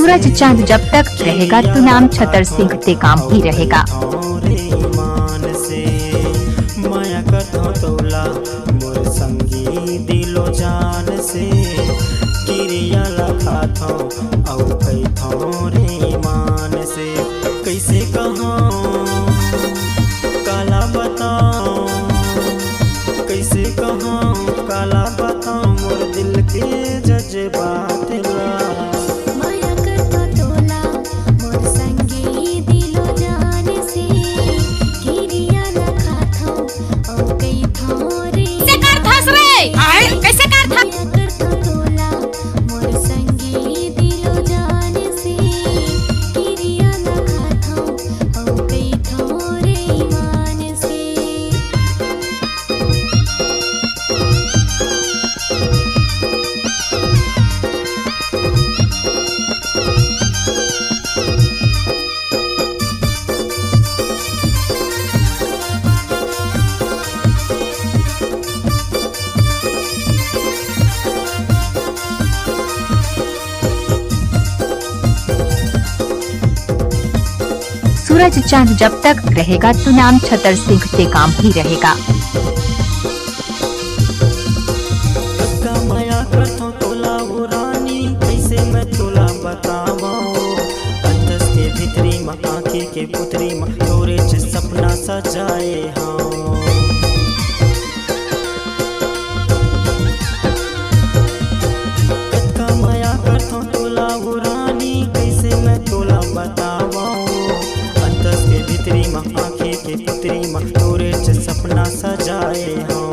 सूरज चांद जब तक रहेगा तो नाम छतर सिंह ते काम ही रहेगा। माया करता तोला मोर संगी दिलो जान से किरिया लखा था औ कई रे मान से कैसे कहाँ काला बताऊं कैसे कहाँ काला बताऊं मोर दिल के जज्बात ला। सूरज चांद जब तक रहेगा तो नाम छतर सिंह ते काम ही रहेगा। माया करता तोला वो रानी कैसे मैं तोला बतावाऊं अंतस के भीतरी माँ आँखी के पुतरी माँ तोरे च सपना सजाए हाँ कत्का माया करता तोला वो रानी कैसे मैं तोला बतावाऊं अंतस के भीतरी माँ आँखी के पुतरी माँ तोरे च सपना सजाए हाँ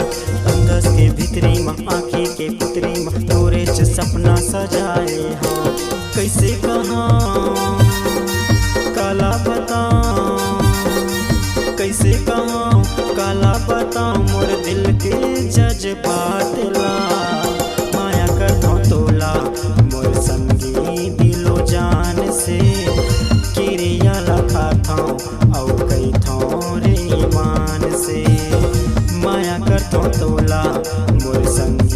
अंतस के भीतरी माँ आँखी के पुतरी माँ तोरे च सपना सजाए हाँ कैसे कहाँ